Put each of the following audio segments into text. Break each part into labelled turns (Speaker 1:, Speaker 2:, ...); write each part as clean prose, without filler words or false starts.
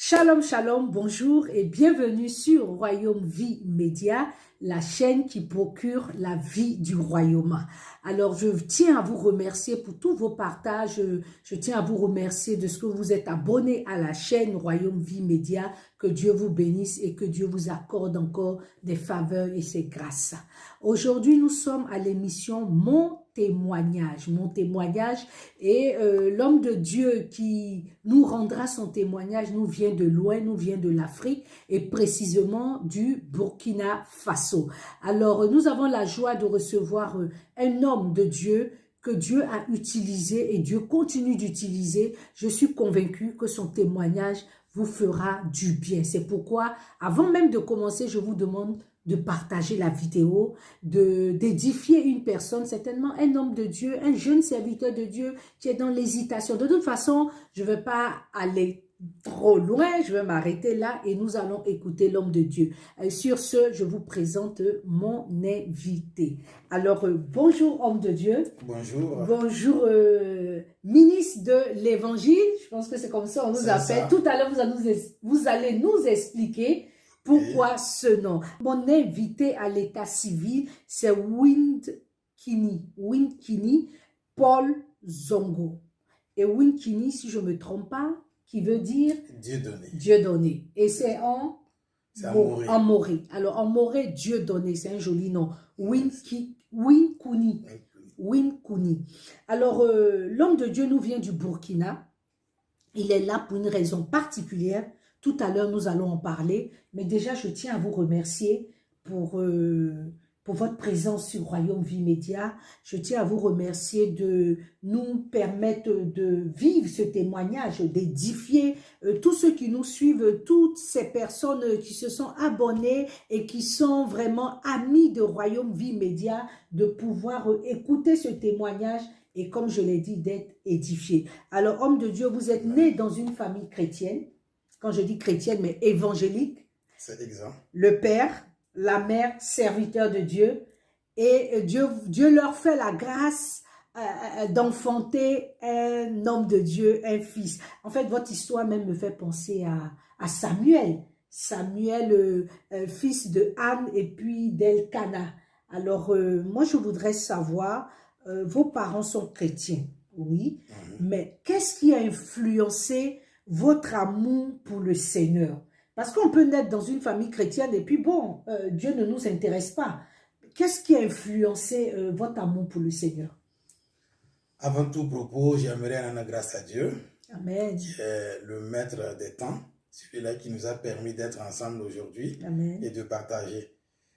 Speaker 1: Shalom, shalom, bonjour et bienvenue sur Royaume Vie Média, la chaîne qui procure la vie du royaume. Alors, je tiens à vous remercier pour tous vos partages. Je tiens à vous remercier de ce que vous êtes abonnés à la chaîne Royaume Vie Média. Que Dieu vous bénisse et que Dieu vous accorde encore des faveurs et ses grâces. Aujourd'hui, nous sommes à l'émission Mon témoignage et l'homme de Dieu qui nous rendra son témoignage nous vient de loin, nous vient de l'Afrique et précisément du Burkina Faso. Alors nous avons la joie de recevoir un homme de Dieu que Dieu a utilisé et Dieu continue d'utiliser. Je suis convaincue que son témoignage vous fera du bien. C'est pourquoi, avant même de commencer, je vous demande de partager la vidéo, d'édifier une personne, certainement un homme de Dieu, un jeune serviteur de Dieu qui est dans l'hésitation. De toute façon, je ne vais pas aller trop loin, je vais m'arrêter là et nous allons écouter l'homme de Dieu. Sur ce, je vous présente mon invité. Alors, bonjour homme de Dieu.
Speaker 2: Bonjour.
Speaker 1: Bonjour ministre de l'Évangile, je pense que c'est comme ça on nous appelle. Tout à l'heure, vous allez nous expliquer pourquoi ce nom. Mon invité à l'état civil, c'est Winkini Paul Zongo. Et Winkini, si je ne me trompe pas, qui veut dire
Speaker 2: Dieu donné.
Speaker 1: Dieu donné. Et c'est en
Speaker 2: Moré.
Speaker 1: Alors en Moré, Dieu donné, c'est un joli nom. Winkuni. Alors l'homme de Dieu nous vient du Burkina. Il est là pour une raison particulière. Tout à l'heure, nous allons en parler. Mais déjà, je tiens à vous remercier pour votre présence sur Royaume Vie Média. Je tiens à vous remercier de nous permettre de vivre ce témoignage, d'édifier tous ceux qui nous suivent, toutes ces personnes qui se sont abonnées et qui sont vraiment amis de Royaume Vie Média, de pouvoir écouter ce témoignage et, comme je l'ai dit, d'être édifié. Alors, homme de Dieu, vous êtes né dans une famille chrétienne. Quand je dis chrétienne, mais évangélique.
Speaker 2: C'est exact.
Speaker 1: Le père, la mère, serviteur de Dieu. Et Dieu leur fait la grâce d'enfanter un homme de Dieu, un fils. En fait, votre histoire même me fait penser à Samuel. Samuel, fils de Anne et puis d'Elkana. Alors, moi, je voudrais savoir, vos parents sont chrétiens, oui, mais qu'est-ce qui a influencé votre amour pour le Seigneur? Parce qu'on peut naître dans une famille chrétienne et puis bon, Dieu ne nous intéresse pas. Qu'est-ce qui a influencé votre amour pour le Seigneur?
Speaker 2: Avant tout propos, j'aimerais rendre grâce à Dieu,
Speaker 1: Amen.
Speaker 2: Qui est le maître des temps, celui-là qui nous a permis d'être ensemble aujourd'hui et de partager.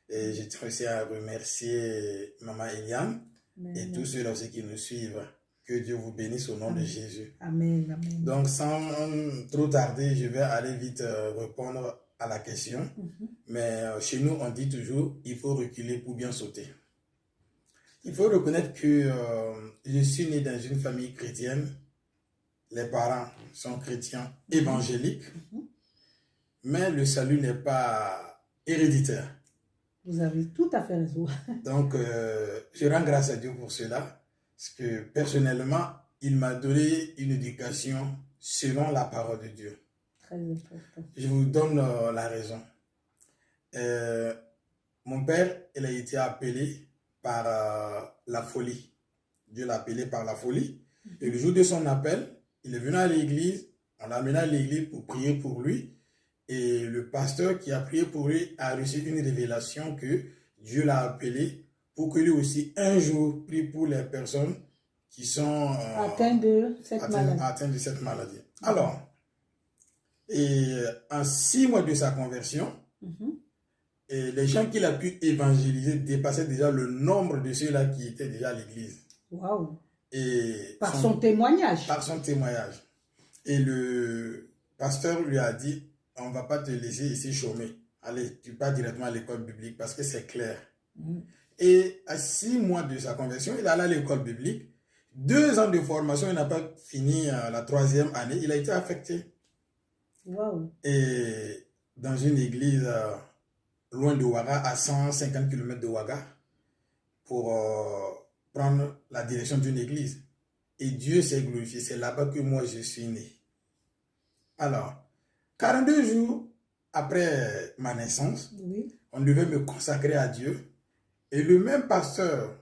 Speaker 2: Et je tiens aussi à remercier Maman Eliane et tous ceux-là aussi qui nous suivent. Que Dieu vous bénisse au nom de Jésus.
Speaker 1: Amen, amen.
Speaker 2: Donc, sans trop tarder, je vais aller vite répondre à la question. Mais chez nous, on dit toujours, il faut reculer pour bien sauter. Il faut reconnaître que je suis né dans une famille chrétienne. Les parents sont chrétiens évangéliques. Mais le salut n'est pas héréditaire.
Speaker 1: Vous avez tout à fait raison.
Speaker 2: Donc, je rends grâce à Dieu pour cela. Parce que personnellement, il m'a donné une éducation selon la parole de Dieu.
Speaker 1: Très important.
Speaker 2: Je vous donne la raison. Mon père, il a été appelé par la folie. Dieu l'a appelé par la folie. Et le jour de son appel, il est venu à l'église. On l'a amené à l'église pour prier pour lui. Et le pasteur qui a prié pour lui a reçu une révélation que Dieu l'a appelé pour que lui aussi, un jour, prie pour les personnes qui sont
Speaker 1: atteintes de cette
Speaker 2: maladie. Alors, et en 6 mois de sa conversion, et les gens qu'il a pu évangéliser dépassaient déjà le nombre de ceux-là qui étaient déjà à l'église.
Speaker 1: Waouh!
Speaker 2: Et
Speaker 1: par son témoignage.
Speaker 2: Par son témoignage. Et le pasteur lui a dit, on ne va pas te laisser ici chômer. Allez, tu pars directement à l'école biblique parce que c'est clair. Et à 6 mois de sa conversion, il est allé à l'école biblique. 2 ans de formation, il n'a pas fini la 3e année. Il a été affecté.
Speaker 1: Wow.
Speaker 2: Et dans une église loin de Ouaga, à 150 km de Ouaga, pour prendre la direction d'une église. Et Dieu s'est glorifié. C'est là-bas que moi je suis né. Alors, 42 jours après ma naissance,
Speaker 1: Oui.
Speaker 2: on devait me consacrer à Dieu. Et le même pasteur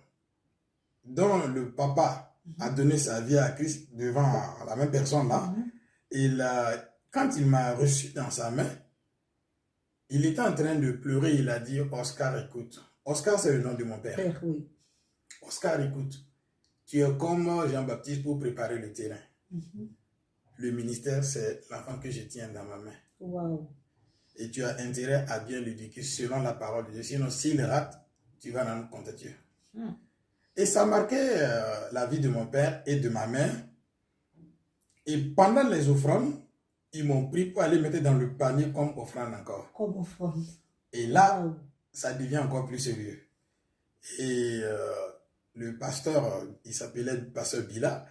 Speaker 2: dont le papa a donné sa vie à Christ devant la même personne là, quand il m'a reçu dans sa main, il était en train de pleurer. Il a dit, Oscar, écoute. Oscar, c'est le nom de mon père.
Speaker 1: Père, oui.
Speaker 2: Oscar, écoute. Tu es comme Jean-Baptiste pour préparer le terrain. Le ministère, c'est l'enfant que je tiens dans ma main.
Speaker 1: Wow.
Speaker 2: Et tu as intérêt à bien l'éduquer selon la parole de Dieu. Sinon, s'il rate, tu vas rendre compte à Dieu. Et ça marquait la vie de mon père et de ma mère. Et pendant les offrandes, ils m'ont pris pour aller mettre dans le panier comme offrande encore.
Speaker 1: Comme offrande.
Speaker 2: Et là, ça devient encore plus sérieux. Et le pasteur, il s'appelait le pasteur Bila,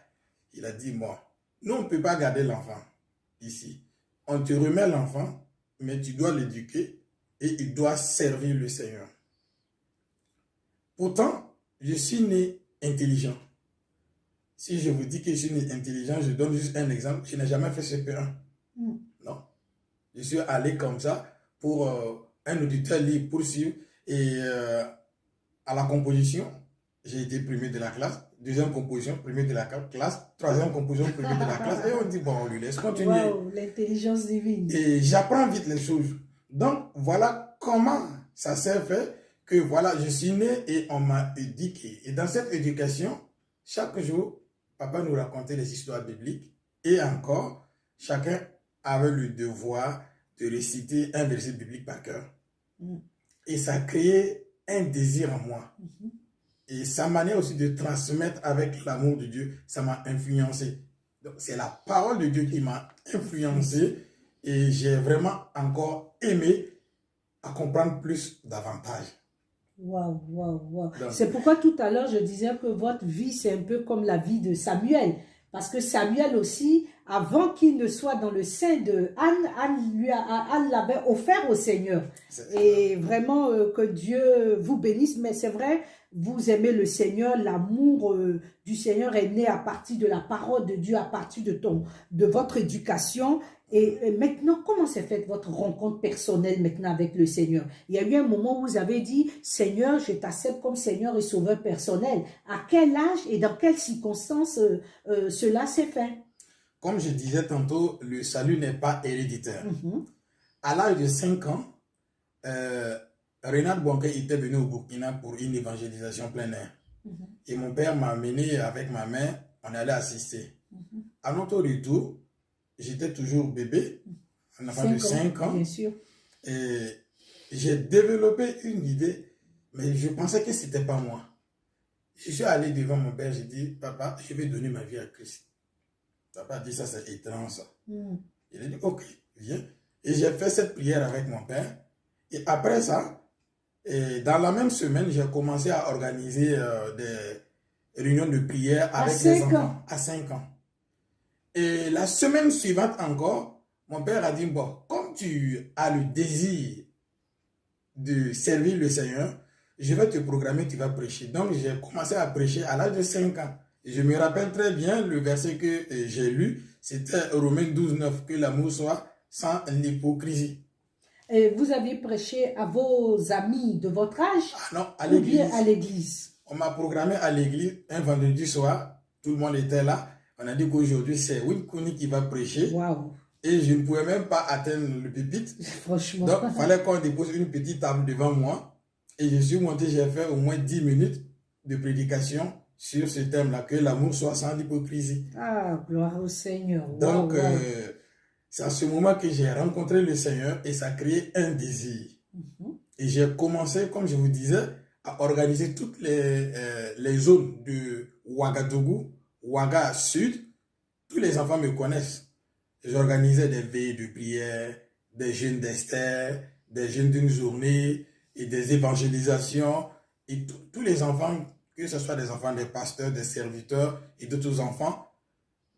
Speaker 2: il a dit, moi, nous, on ne peut pas garder l'enfant ici. On te remet l'enfant, mais tu dois l'éduquer et il doit servir le Seigneur. Pourtant, je suis né intelligent. Si je vous dis que je suis né intelligent, je donne juste un exemple. Je n'ai jamais fait CP1. Non. Je suis allé comme ça pour un auditeur libre poursuivre. Et à la composition, j'ai été premier de la classe. Deuxième composition, premier de la classe. Troisième composition, premier de la classe. Et on dit, bon, on lui laisse continuer.
Speaker 1: Wow, l'intelligence divine.
Speaker 2: Et j'apprends vite les choses. Donc, voilà comment ça s'est fait que, voilà, je suis né et on m'a éduqué. Et dans cette éducation, chaque jour, papa nous racontait les histoires bibliques. Et encore, chacun avait le devoir de réciter un verset biblique par cœur. Et ça a créé un désir en moi. Et sa manière aussi de transmettre avec l'amour de Dieu, ça m'a influencé. Donc, c'est la parole de Dieu qui m'a influencé et j'ai vraiment encore aimé à comprendre plus davantage.
Speaker 1: Waouh, waouh, waouh. C'est pourquoi tout à l'heure, je disais que votre vie, c'est un peu comme la vie de Samuel. Parce que Samuel aussi, avant qu'il ne soit dans le sein de Anne l'avait offert au Seigneur. Et vraiment, que Dieu vous bénisse. Mais c'est vrai, vous aimez le Seigneur, l'amour du Seigneur est né à partir de la parole de Dieu, à partir de votre éducation. Et maintenant, comment s'est faite votre rencontre personnelle maintenant avec le Seigneur? Il y a eu un moment où vous avez dit, Seigneur, je t'accepte comme Seigneur et Sauveur personnel. À quel âge et dans quelles circonstances cela s'est fait?
Speaker 2: Comme je disais tantôt, le salut n'est pas héréditaire. À l'âge de 5 ans, Renard Bonquet était venu au Burkina pour une évangélisation plein air. Et mon père m'a amené avec ma mère, on allait assister. À notre retour, j'étais toujours bébé, un enfant de 5 ans.
Speaker 1: Bien sûr.
Speaker 2: Et j'ai développé une idée, mais je pensais que ce n'était pas moi. Je suis allé devant mon père, j'ai dit, papa, je vais donner ma vie à Christ. Papa a dit, ça c'est étrange ça. Il a dit, ok, viens. Et j'ai fait cette prière avec mon père. Et après ça, dans la même semaine, j'ai commencé à organiser des réunions de prière avec les enfants à 5 ans. Et la semaine suivante encore, mon père a dit, bon, comme tu as le désir de servir le Seigneur, je vais te programmer, tu vas prêcher. Donc, j'ai commencé à prêcher à l'âge de 5 ans. Et je me rappelle très bien le verset que j'ai lu, c'était Romains 12, 9, que l'amour soit sans l'hypocrisie.
Speaker 1: Et vous avez prêché à vos amis de votre âge?
Speaker 2: Ah non, à l'église.
Speaker 1: Ou bien à l'église?
Speaker 2: On m'a programmé à l'église un vendredi soir, tout le monde était là. On a dit qu'aujourd'hui, c'est Winkuni qui va prêcher.
Speaker 1: Wow.
Speaker 2: Et je ne pouvais même pas atteindre le pupitre.
Speaker 1: Franchement.
Speaker 2: Donc, il fallait qu'on dépose une petite table devant moi. Et je suis monté, j'ai fait au moins 10 minutes de prédication sur ce thème-là, que l'amour soit sans hypocrisie.
Speaker 1: Ah, gloire au Seigneur.
Speaker 2: Donc, c'est à ce moment que j'ai rencontré le Seigneur et ça a créé un désir. Et j'ai commencé, comme je vous disais, à organiser toutes les zones de Ouagadougou, Ouaga Sud. Tous les enfants me connaissent. J'organisais des veillées de prière, des jeûnes d'Esther, des jeûnes d'une journée et des évangélisations. Et tous les enfants, que ce soit des enfants des pasteurs, des serviteurs et d'autres enfants,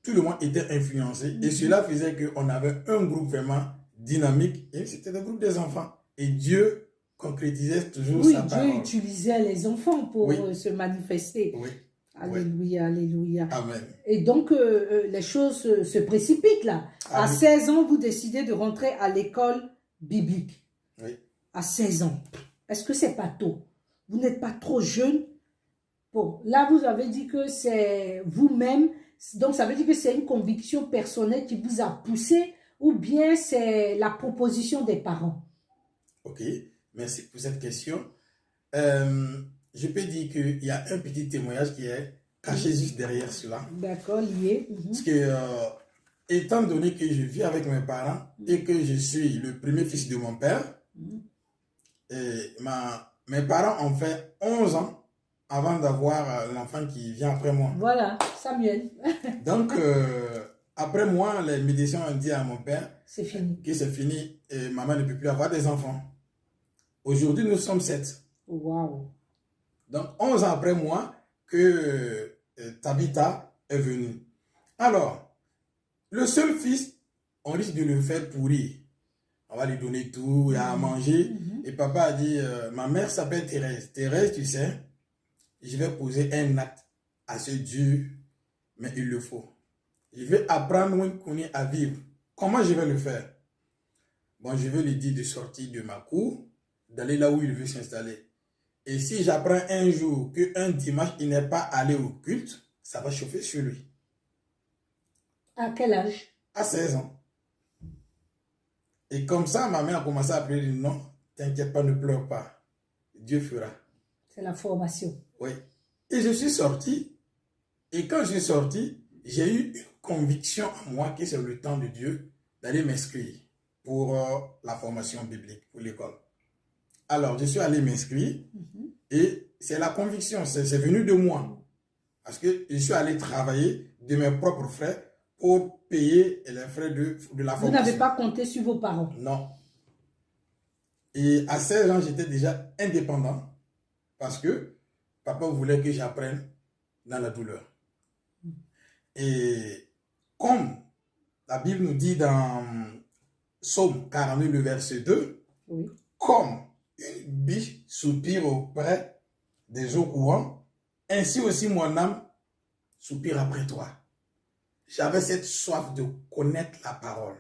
Speaker 2: tout le monde était influencé. Et cela faisait qu'on avait un groupe vraiment dynamique. Et c'était le groupe des enfants. Et Dieu concrétisait toujours sa parole.
Speaker 1: Oui, Dieu utilisait les enfants pour se manifester.
Speaker 2: Oui.
Speaker 1: Alléluia, alléluia.
Speaker 2: Amen.
Speaker 1: Et donc, les choses se précipitent là. À
Speaker 2: Amen.
Speaker 1: 16 ans, vous décidez de rentrer à l'école biblique.
Speaker 2: Oui.
Speaker 1: À 16 ans. Est-ce que c'est pas tôt? Vous n'êtes pas trop jeune? Bon, là, vous avez dit que c'est vous-même. Donc, ça veut dire que c'est une conviction personnelle qui vous a poussé ou bien c'est la proposition des parents?
Speaker 2: Ok, merci pour cette question. Je peux dire qu'il y a un petit témoignage qui est caché juste derrière cela.
Speaker 1: D'accord, lié.
Speaker 2: Parce que, étant donné que je vis avec mes parents et que je suis le premier fils de mon père, et mes parents ont fait 11 ans avant d'avoir l'enfant qui vient après moi.
Speaker 1: Voilà, Samuel.
Speaker 2: Donc, après moi, les médecins ont dit à mon père
Speaker 1: C'est fini.
Speaker 2: que c'est fini et maman ne peut plus avoir des enfants. Aujourd'hui, nous sommes 7.
Speaker 1: Waouh.
Speaker 2: Donc, 11 ans après moi, que Tabitha est venue. Alors, le seul fils, on risque de le faire pourrir. On va lui donner tout, à manger. Et papa a dit, ma mère s'appelle Thérèse. Thérèse, tu sais, je vais poser un acte assez dur, mais il le faut. Je vais apprendre à vivre. Comment je vais le faire? Bon, je vais lui dire de sortir de ma cour, d'aller là où il veut s'installer. Et si j'apprends un jour qu'un dimanche, il n'est pas allé au culte, ça va chauffer sur lui.
Speaker 1: À quel âge?
Speaker 2: À 16 ans. Et comme ça, ma mère a commencé à appeler, non, t'inquiète pas, ne pleure pas. Dieu fera.
Speaker 1: C'est la formation.
Speaker 2: Oui. Et je suis sorti. Et quand je suis sorti, j'ai eu une conviction en moi que c'est le temps de Dieu d'aller m'inscrire pour la formation biblique, pour l'école. Alors, je suis allé m'inscrire et c'est la conviction, c'est venu de moi. Parce que je suis allé travailler de mes propres frais pour payer les frais de la formation.
Speaker 1: Vous n'avez pas compté sur vos parents?
Speaker 2: Non. Et à 16 ans, j'étais déjà indépendant parce que papa voulait que j'apprenne dans la douleur. Et comme la Bible nous dit dans Psaume 42, le verset 2,
Speaker 1: oui.
Speaker 2: Comme une biche soupire auprès des eaux courantes, ainsi aussi mon âme soupire après toi. J'avais cette soif de connaître la parole.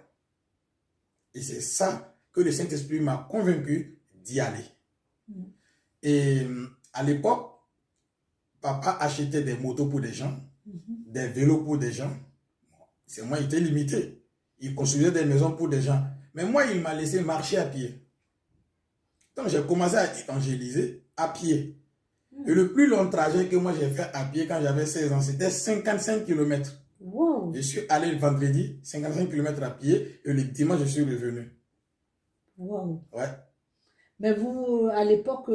Speaker 2: Et c'est ça que le Saint-Esprit m'a convaincu d'y aller. Et à l'époque, papa achetait des motos pour des gens, des vélos pour des gens. C'est moi, il était limité. Il construisait des maisons pour des gens. Mais moi, il m'a laissé marcher à pied. Donc, j'ai commencé à évangéliser à pied. Et le plus long trajet que moi j'ai fait à pied quand j'avais 16 ans, c'était 55 km.
Speaker 1: Wow.
Speaker 2: Je suis allé le vendredi, 55 km à pied, et le dimanche, je suis revenu.
Speaker 1: Wow.
Speaker 2: Ouais.
Speaker 1: Mais vous, à l'époque,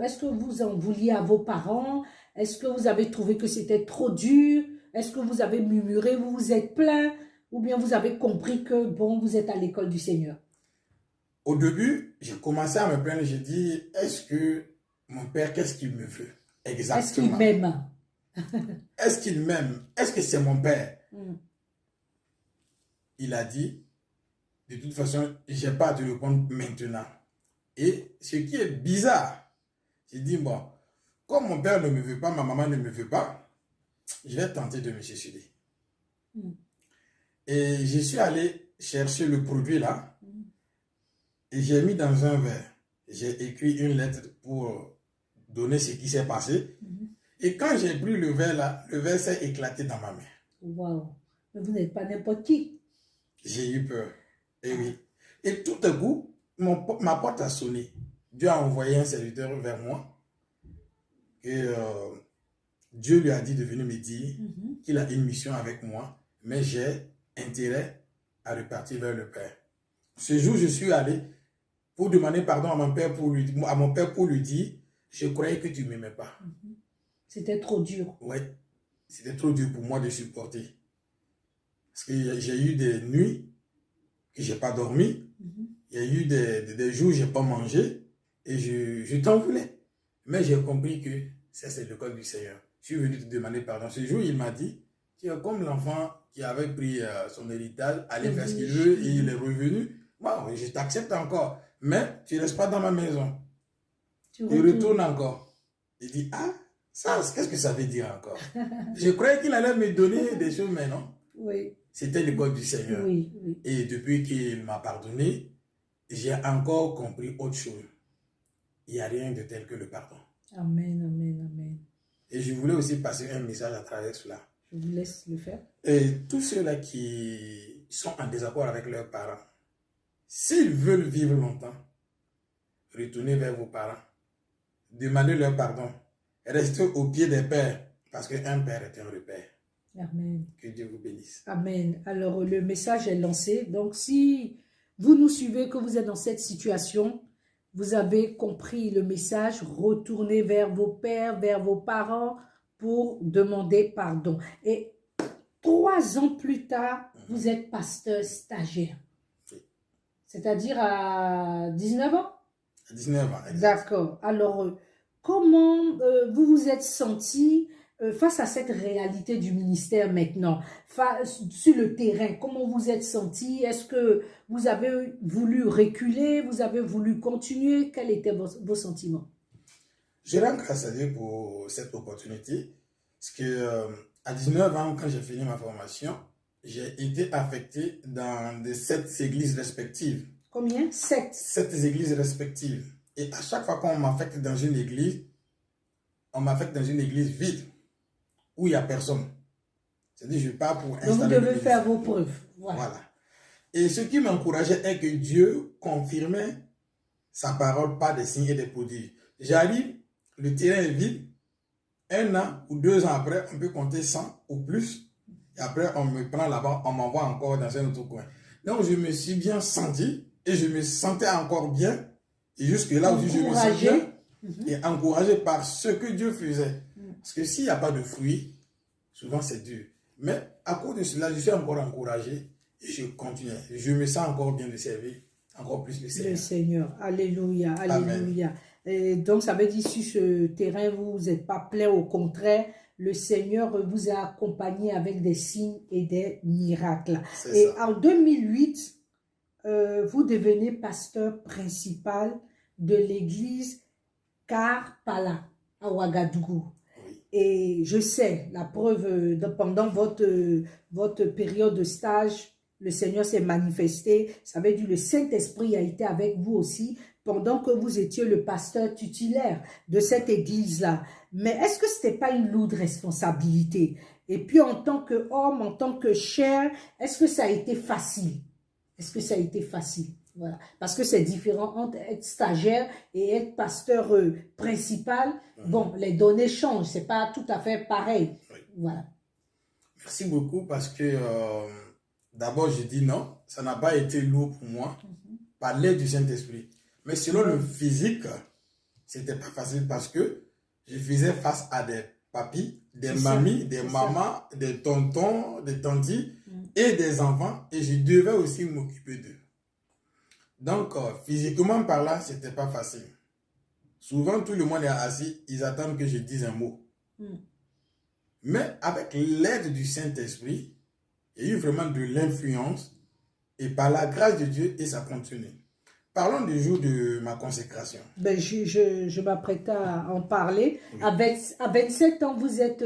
Speaker 1: est-ce que vous en vouliez à vos parents? Est-ce que vous avez trouvé que c'était trop dur? Est-ce que vous avez murmuré, vous vous êtes plaint? Ou bien vous avez compris que, bon, vous êtes à l'école du Seigneur?
Speaker 2: Au début, j'ai commencé à me plaindre. J'ai dit, est-ce que mon père, qu'est-ce qu'il me veut? Exactement.
Speaker 1: Est-ce qu'il m'aime?
Speaker 2: Est-ce qu'il m'aime? Est-ce que c'est mon père? Il a dit, de toute façon, je n'ai pas à te répondre maintenant. Et ce qui est bizarre, j'ai dit, bon, comme mon père ne me veut pas, ma maman ne me veut pas, je vais tenter de me suicider. Et je suis allé chercher le produit là, et j'ai mis dans un verre. J'ai écrit une lettre pour donner ce qui s'est passé. Et quand j'ai pris le verre là, le verre s'est éclaté dans ma main.
Speaker 1: Waouh! Mais vous n'êtes pas n'importe qui.
Speaker 2: J'ai eu peur. Et oui. Et tout à coup, ma porte a sonné. Dieu a envoyé un serviteur vers moi. Et Dieu lui a dit de venir me dire qu'il a une mission avec moi, mais j'ai intérêt à repartir vers le Père. Ce jour, je suis allé pour demander pardon à mon père pour lui dire, je croyais que tu ne m'aimais pas.
Speaker 1: C'était trop dur.
Speaker 2: Oui, c'était trop dur pour moi de supporter. Parce que j'ai eu des nuits que je n'ai pas dormi. Il y a eu des jours où je n'ai pas mangé. Et je t'en voulais. Mais j'ai compris que ça, c'est l'école du Seigneur. Je suis venu te demander pardon. Ce jour, il m'a dit, tu es comme l'enfant qui avait pris son héritage, allait faire ce qu'il veut et il est revenu. Moi, je t'accepte encore. Mais tu ne restes pas dans ma maison. Tu retournes encore. Il dit, ah, Ça, qu'est-ce que ça veut dire encore? Je croyais qu'il allait me donner des choses, mais non.
Speaker 1: Oui.
Speaker 2: C'était l'école du Seigneur.
Speaker 1: Oui, oui.
Speaker 2: Et depuis qu'il m'a pardonné, j'ai encore compris autre chose. Il n'y a rien de tel que le pardon.
Speaker 1: Amen, amen, amen.
Speaker 2: Et je voulais aussi passer un message à travers cela.
Speaker 1: Je vous laisse le faire.
Speaker 2: Et tous ceux-là qui sont en désaccord avec leurs parents, s'ils veulent vivre longtemps, retournez vers vos parents, demandez leur pardon, restez au pied des pères, parce qu'un père est un repère.
Speaker 1: Amen.
Speaker 2: Que Dieu vous bénisse.
Speaker 1: Amen. Alors, le message est lancé. Donc, si vous nous suivez, que vous êtes dans cette situation, vous avez compris le message, retournez vers vos pères, vers vos parents pour demander pardon. Et 3 ans plus tard, vous êtes pasteur stagiaire.
Speaker 2: Oui.
Speaker 1: C'est-à-dire à 19 ans?
Speaker 2: À 19 ans.
Speaker 1: D'accord. Alors, comment vous vous êtes senti face à cette réalité du ministère maintenant, sur le terrain? Comment vous êtes senti? Est-ce que vous avez voulu reculer? Vous avez voulu continuer? Quels étaient vos sentiments?
Speaker 2: Je rends grâce à Dieu pour cette opportunité. Parce que à 19 ans, quand j'ai fini ma formation, j'ai été affecté dans 7 églises respectives.
Speaker 1: Combien? 7.
Speaker 2: 7 églises respectives. Et à chaque fois qu'on m'affecte dans une église, on m'affecte dans une église vide, où il n'y a personne. C'est-à-dire, je pars pour installer.
Speaker 1: Donc, vous devez faire vos preuves.
Speaker 2: Voilà. Et ce qui m'encourageait est que Dieu confirmait sa parole par des signes et des prodiges. J'arrive, le terrain est vide. 1 an ou 2 ans après, on peut compter 100 ou plus. Et après, on me prend là-bas, on m'envoie encore dans un autre coin. Donc, je me suis bien senti et je me sentais encore bien. Et jusque là où je me sens bien et encouragé par ce que Dieu faisait. Parce que s'il n'y a pas de fruits, souvent c'est dur. Mais à cause de cela, je suis encore encouragé et je continue. Je me sens encore bien de servir, encore plus le Seigneur.
Speaker 1: Le Seigneur. Alléluia, alléluia. Et donc, ça veut dire sur ce terrain, vous n'êtes pas plein, au contraire, le Seigneur vous a accompagné avec des signes et des miracles. Et ça. En 2008, vous devenez pasteur principal de l'église Karpala à Ouagadougou.
Speaker 2: Oui.
Speaker 1: Et je sais, la preuve, pendant votre période de stage, le Seigneur s'est manifesté. Ça veut dire le Saint-Esprit a été avec vous aussi pendant que vous étiez le pasteur titulaire de cette église-là. Mais est-ce que ce n'était pas une lourde responsabilité? Et puis en tant qu'homme, en tant que chair, est-ce que ça a été facile? Est-ce que ça a été facile? Voilà. Parce que c'est différent entre être stagiaire et être pasteur principal. Bon, les données changent, c'est pas tout à fait pareil.
Speaker 2: Oui.
Speaker 1: Voilà.
Speaker 2: Merci beaucoup parce que d'abord je dis non, ça n'a pas été lourd pour moi par l'aide du Saint-Esprit. Mais selon le physique, c'était pas facile parce que je faisais face à des papis, des mamies, des mamans, des tontons, des tantis et des enfants, et je devais aussi m'occuper d'eux. Donc, physiquement par là, c'était pas facile. Souvent, tout le monde est assis, ils attendent que je dise un mot. Mais avec l'aide du Saint-Esprit, il y a eu vraiment de l'influence, et par la grâce de Dieu, et ça continue. Parlons du jour de ma consécration.
Speaker 1: Ben, je m'apprête à en parler. Oui. À 27 ans, vous êtes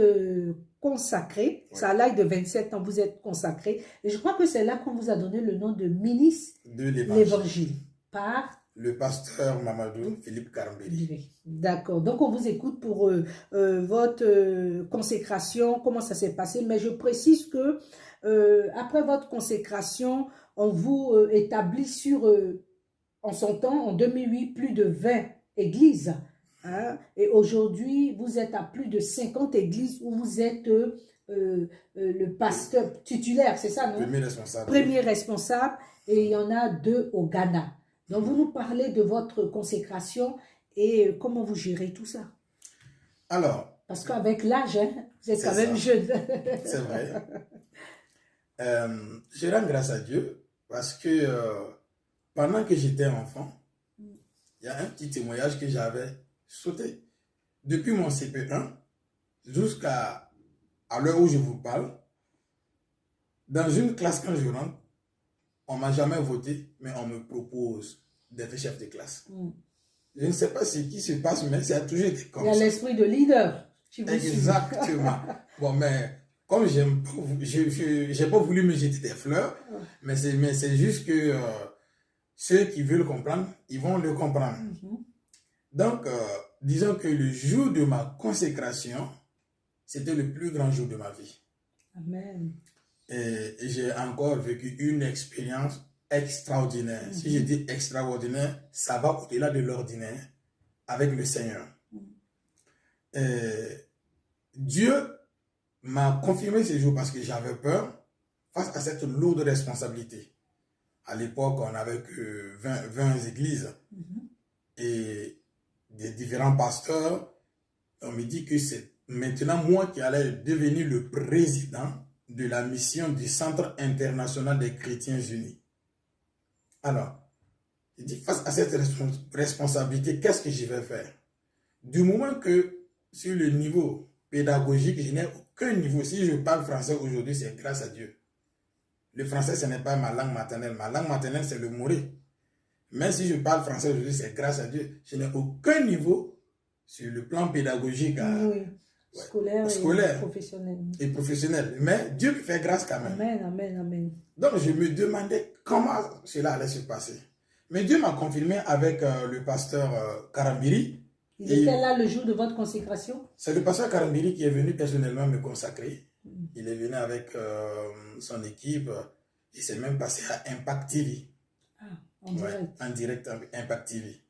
Speaker 1: consacré. Oui. Ça a l'âge de 27 ans, vous êtes consacré. Et je crois que c'est là qu'on vous a donné le nom de ministre de l'Évangile. Par
Speaker 2: le pasteur Mamadou Philippe Karambéry.
Speaker 1: D'accord. Donc, on vous écoute pour votre consécration, comment ça s'est passé. Mais je précise que après votre consécration, on vous établit sur... en son temps, en 2008, plus de 20 églises. Hein? Et aujourd'hui, vous êtes à plus de 50 églises où vous êtes le pasteur titulaire, c'est ça, non?
Speaker 2: Premier responsable.
Speaker 1: Premier responsable, et il y en a 2 au Ghana. Donc, vous nous parlez de votre consécration et comment vous gérez tout ça?
Speaker 2: Alors...
Speaker 1: Parce qu'avec l'âge, hein, vous êtes quand même jeune.
Speaker 2: C'est vrai. Je rends grâce à Dieu parce que... pendant que j'étais enfant, il y a un petit témoignage que j'avais sauté. Depuis mon CP1 jusqu'à l'heure où je vous parle, dans une classe quand je rentre, on ne m'a jamais voté, mais on me propose d'être chef de classe. Je ne sais pas ce qui se passe, mais ça a toujours été comme ça.
Speaker 1: Il y a l'esprit de leader. Tu vous
Speaker 2: Exactement. Bon, mais comme j'aime pas, j'ai pas voulu me jeter des fleurs, mais c'est juste que ceux qui veulent comprendre, ils vont le comprendre. Donc, disons que le jour de ma consécration, c'était le plus grand jour de ma vie.
Speaker 1: Amen.
Speaker 2: Et j'ai encore vécu une expérience extraordinaire. Si je dis extraordinaire, ça va au-delà de l'ordinaire avec le Seigneur. Dieu m'a confirmé ce jour parce que j'avais peur face à cette lourde responsabilité. À l'époque, on n'avait que 20 églises et des différents pasteurs. On me dit que c'est maintenant moi qui allais devenir le président de la mission du Centre international des chrétiens unis. Alors, je dis face à cette responsabilité, qu'est-ce que je vais faire? Du moment que sur le niveau pédagogique, je n'ai aucun niveau. Si je parle français aujourd'hui, c'est grâce à Dieu. Le français, ce n'est pas ma langue maternelle. Ma langue maternelle, c'est le moré. Mais si je parle français aujourd'hui, c'est grâce à Dieu. Je n'ai aucun niveau sur le plan pédagogique.
Speaker 1: Oui. Scolaire et professionnel.
Speaker 2: Et professionnel. Mais Dieu me fait grâce quand même.
Speaker 1: Amen, amen, amen.
Speaker 2: Donc, je me demandais comment cela allait se passer. Mais Dieu m'a confirmé avec le pasteur Karambiri.
Speaker 1: Il était là le jour de votre consécration? C'est
Speaker 2: le pasteur Karambiri qui est venu personnellement me consacrer. Il est venu avec son équipe. Il s'est même passé à Impact TV.
Speaker 1: Ah, en direct.
Speaker 2: En direct, Impact TV.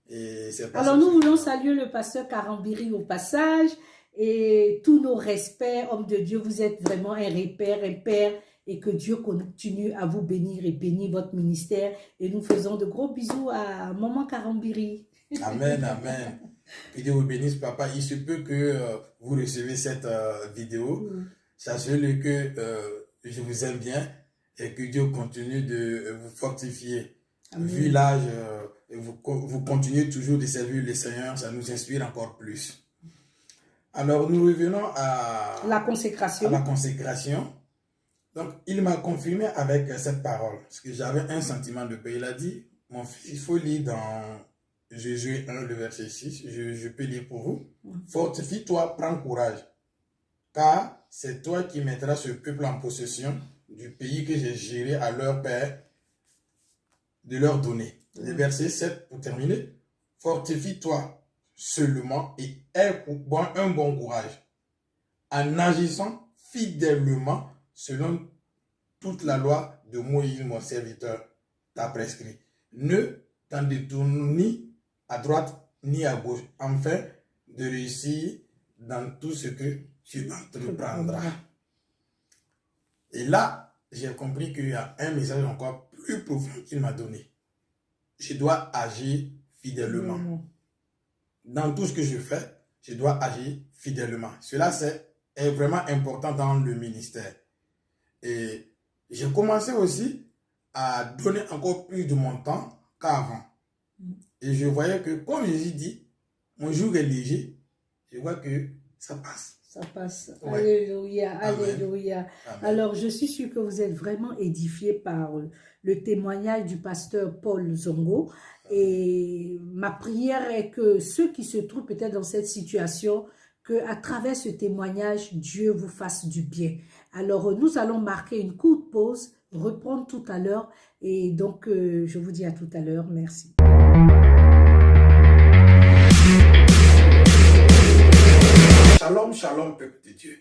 Speaker 2: Et
Speaker 1: alors, nous voulons saluer le pasteur Karambiri au passage. Et tous nos respects, hommes de Dieu, vous êtes vraiment un repère, un père. Et que Dieu continue à vous bénir et bénir votre ministère. Et nous faisons de gros bisous à Maman Karambiri.
Speaker 2: Amen, amen. Que Dieu vous bénisse, papa. Il se peut que vous recevez cette vidéo. Sachez-le que je vous aime bien et que Dieu continue de vous fortifier. Amen. Vu l'âge, vous continuez toujours de servir le Seigneur, ça nous inspire encore plus. Alors, nous revenons à
Speaker 1: la consécration.
Speaker 2: Donc, il m'a confirmé avec cette parole, parce que j'avais un sentiment de paix. Il a dit, mon fils, il faut lire dans Jésus 1, le verset 6, je peux lire pour vous. Fortifie-toi, prends courage, car c'est toi qui mettras ce peuple en possession du pays que j'ai juré à leur père de leur donner. Le verset 7, pour terminer, fortifie-toi seulement et aie un bon courage, en agissant fidèlement selon toute la loi de Moïse, mon serviteur, t'a prescrit. Ne t'en détourne ni à droite ni à gauche, afin de réussir dans tout ce que tu entreprendras. Et là, j'ai compris qu'il y a un message encore plus profond qu'il m'a donné. Je dois agir fidèlement. Dans tout ce que je fais, je dois agir fidèlement. Cela, est vraiment important dans le ministère. Et j'ai commencé aussi à donner encore plus de mon temps qu'avant. Et je voyais que, comme Jésus dit, mon jour est léger, je vois que ça passe.
Speaker 1: Ça passe. Ouais. Alléluia, alléluia.
Speaker 2: Amen.
Speaker 1: Alors, je suis sûre que vous êtes vraiment édifiés par le témoignage du pasteur Paul Zongo. Et ma prière est que ceux qui se trouvent peut-être dans cette situation, qu'à travers ce témoignage, Dieu vous fasse du bien. Alors, nous allons marquer une courte pause, reprendre tout à l'heure. Et donc, je vous dis à tout à l'heure. Merci.
Speaker 2: Shalom, shalom, peuple de Dieu.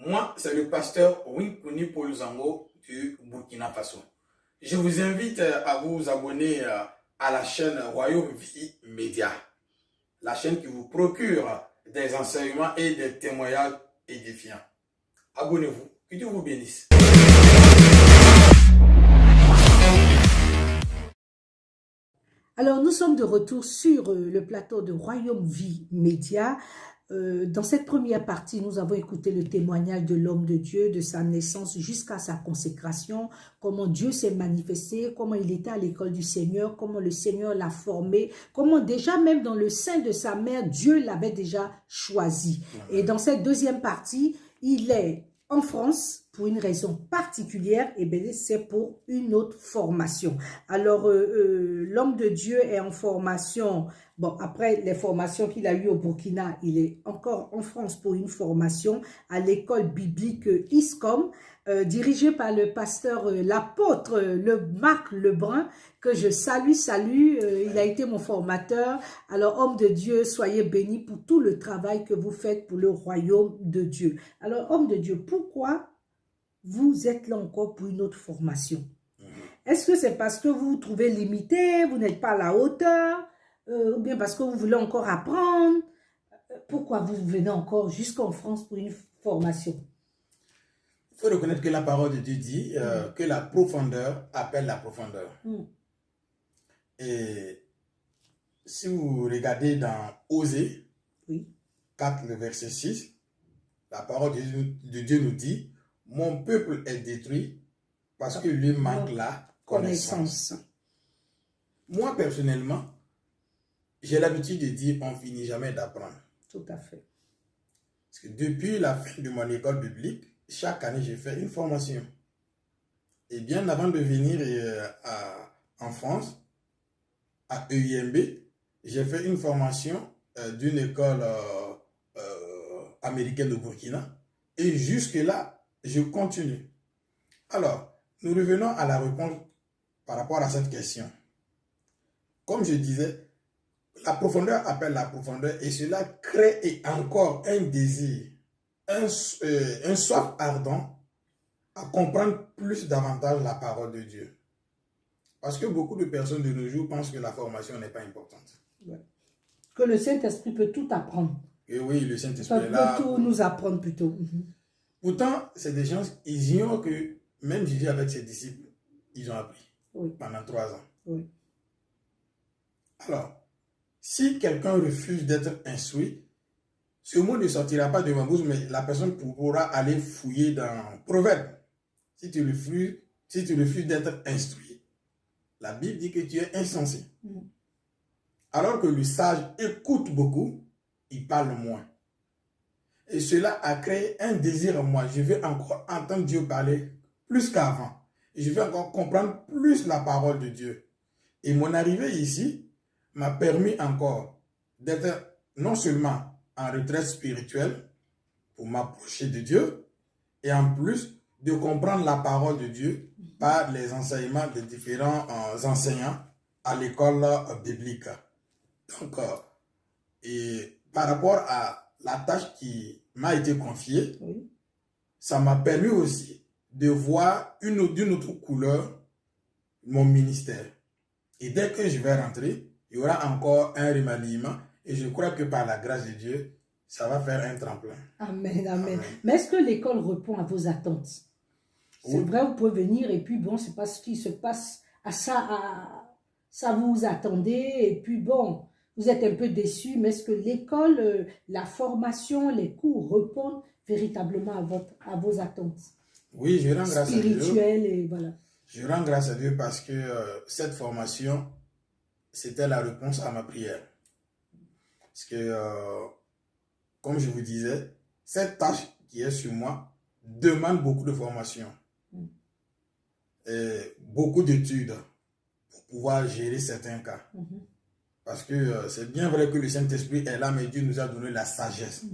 Speaker 2: Moi, c'est le pasteur Winkuni Paul Zongo du Burkina Faso. Je vous invite à vous abonner à la chaîne Royaume Vie Média. La chaîne qui vous procure des enseignements et des témoignages édifiants. Abonnez-vous. Que Dieu vous bénisse.
Speaker 1: Alors, nous sommes de retour sur le plateau de Royaume Vie Média. Dans cette première partie, nous avons écouté le témoignage de l'homme de Dieu, de sa naissance jusqu'à sa consécration, comment Dieu s'est manifesté, comment il était à l'école du Seigneur, comment le Seigneur l'a formé, comment déjà même dans le sein de sa mère, Dieu l'avait déjà choisi. Et dans cette deuxième partie, il est en France pour une raison particulière, et bien c'est pour une autre formation. Alors, l'homme de Dieu est en formation. Bon, après les formations qu'il a eues au Burkina, il est encore en France pour une formation à l'école biblique ISCOM, dirigée par le pasteur, l'apôtre Marc Lebrun, que je salue. Il a été mon formateur. Alors, homme de Dieu, soyez bénis pour tout le travail que vous faites pour le royaume de Dieu. Alors, homme de Dieu, pourquoi vous êtes là encore pour une autre formation? Est-ce que c'est parce que vous vous trouvez limité, vous n'êtes pas à la hauteur, ou bien parce que vous voulez encore apprendre? Pourquoi vous venez encore jusqu'en France pour une formation?
Speaker 2: Il faut reconnaître que la parole de Dieu dit que la profondeur appelle la profondeur. Et si vous regardez dans Osée 4, le verset 6, la parole de Dieu nous dit, mon peuple est détruit parce que lui manque la connaissance. Moi, personnellement, j'ai l'habitude de dire on finit jamais d'apprendre.
Speaker 1: Tout à fait.
Speaker 2: Parce que depuis la fin de mon école biblique, chaque année, j'ai fait une formation. Et bien avant de venir en France, à EIMB, j'ai fait une formation d'une école américaine de Burkina. Et jusque-là, je continue. Alors, nous revenons à la réponse par rapport à cette question. Comme je disais, la profondeur appelle la profondeur et cela crée encore un désir, un soif ardent à comprendre plus davantage la parole de Dieu. Parce que beaucoup de personnes de nos jours pensent que la formation n'est pas importante.
Speaker 1: Ouais. Que le Saint-Esprit peut tout apprendre.
Speaker 2: Et oui, le Saint-Esprit est là.
Speaker 1: Peut tout nous apprendre plutôt.
Speaker 2: Pourtant, c'est des gens, ils ignorent que même Jésus avec ses disciples, ils ont appris pendant 3 ans.
Speaker 1: Oui.
Speaker 2: Alors, si quelqu'un refuse d'être instruit, ce mot ne sortira pas de ma bouche, mais la personne pourra aller fouiller dans Proverbe. Si tu refuses d'être instruit, la Bible dit que tu es insensé. Alors que le sage écoute beaucoup, il parle moins. Et cela a créé un désir en moi. Je veux encore entendre Dieu parler plus qu'avant. Et je veux encore comprendre plus la parole de Dieu. Et mon arrivée ici m'a permis encore d'être non seulement en retraite spirituelle pour m'approcher de Dieu, et en plus de comprendre la parole de Dieu par les enseignements des différents enseignants à l'école biblique. Donc, et par rapport à la tâche qui m'a été confiée, ça m'a permis aussi de voir d'une autre couleur mon ministère. Et dès que je vais rentrer, il y aura encore un remaniement. Et je crois que par la grâce de Dieu, ça va faire un tremplin.
Speaker 1: Amen, amen. Mais est-ce que l'école répond à vos attentes? C'est vrai, vous pouvez venir et puis bon, c'est pas ce qui se passe à ça vous attendez et puis bon, vous êtes un peu déçus, mais est-ce que l'école, la formation, les cours répondent véritablement à vos attentes?
Speaker 2: Oui, je rends grâce à Dieu.
Speaker 1: Spirituelles et voilà.
Speaker 2: Je rends grâce à Dieu parce que cette formation, c'était la réponse à ma prière. Parce que, comme je vous disais, cette tâche qui est sur moi demande beaucoup de formation. Et beaucoup d'études pour pouvoir gérer certains cas. Parce que c'est bien vrai que le Saint-Esprit est là, mais Dieu nous a donné la sagesse.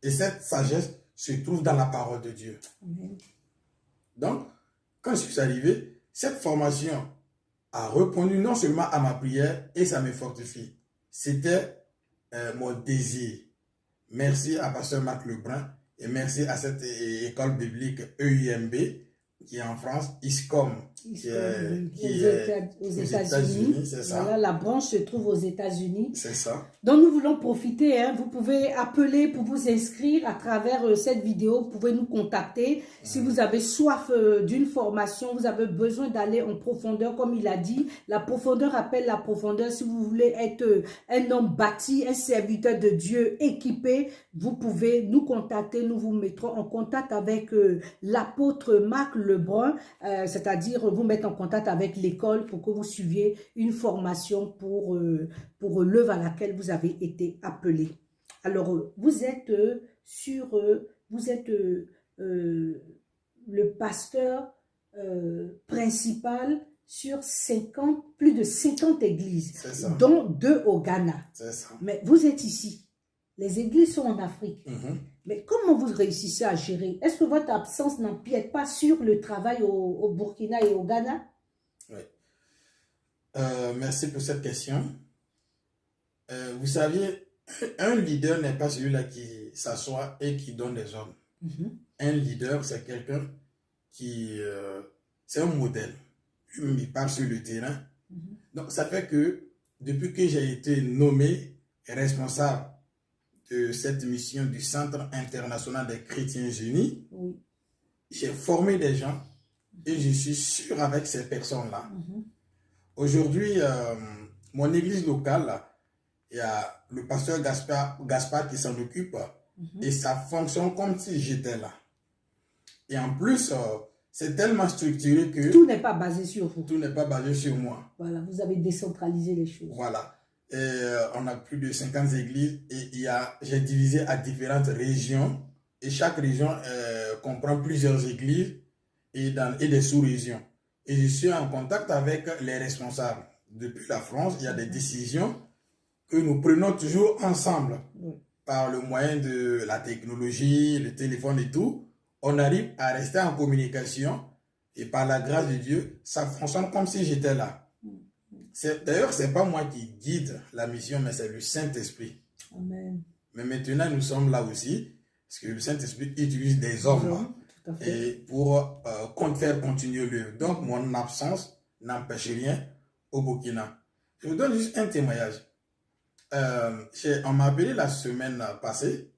Speaker 2: Et cette sagesse se trouve dans la parole de Dieu. Donc, quand je suis arrivé, cette formation a répondu non seulement à ma prière et ça me fortifie. C'était mon désir. Merci à Pasteur Marc Lebrun et merci à cette école biblique EIMB qui est en France, ISCOM, qui est aux États-Unis, c'est ça.
Speaker 1: Voilà, la branche se trouve aux États-Unis.
Speaker 2: C'est ça.
Speaker 1: Donc nous voulons profiter, hein, vous pouvez appeler pour vous inscrire à travers cette vidéo, vous pouvez nous contacter. Si vous avez soif d'une formation, vous avez besoin d'aller en profondeur, comme il a dit, la profondeur appelle la profondeur. Si vous voulez être un homme bâti, un serviteur de Dieu équipé, vous pouvez nous contacter, nous vous mettrons en contact avec l'apôtre Marc Lebrun, c'est-à-dire vous mettre en contact avec l'école pour que vous suiviez une formation pour l'œuvre à laquelle vous avez été appelé. Alors, vous êtes le pasteur principal sur plus de 50 églises, dont 2 au Ghana. Mais vous êtes ici. Les églises sont en Afrique. Mais comment vous réussissez à gérer? Est-ce que votre absence n'empiète pas sur le travail au Burkina et au Ghana?
Speaker 2: Oui. Merci pour cette question. Vous saviez, un leader n'est pas celui-là qui s'assoit et qui donne des ordres. Un leader, c'est quelqu'un qui... c'est un modèle. Il part sur le terrain. Donc, ça fait que depuis que j'ai été nommé responsable de cette mission du Centre international des chrétiens unis, j'ai formé des gens et je suis sûr avec ces personnes-là. Aujourd'hui, mon église locale, il y a le pasteur Gaspard qui s'en occupe et ça fonctionne comme si j'étais là. Et en plus, c'est tellement structuré que...
Speaker 1: Tout n'est pas basé sur vous.
Speaker 2: Tout n'est pas basé sur moi.
Speaker 1: Voilà, vous avez décentralisé les choses.
Speaker 2: Voilà. Et on a plus de 50 églises et j'ai divisé à différentes régions. Et chaque région comprend plusieurs églises et des sous-régions. Et je suis en contact avec les responsables. Depuis la France, il y a des décisions que nous prenons toujours ensemble. Par le moyen de la technologie, le téléphone et tout. On arrive à rester en communication et par la grâce de Dieu, ça fonctionne comme si j'étais là. D'ailleurs, ce n'est pas moi qui guide la mission, mais c'est le Saint-Esprit.
Speaker 1: Amen.
Speaker 2: Mais maintenant, nous sommes là aussi, parce que le Saint-Esprit utilise des hommes et pour faire continuer l'œuvre. Donc, mon absence n'empêche rien au Burkina. Je vous donne juste un témoignage. On m'a appelé la semaine passée,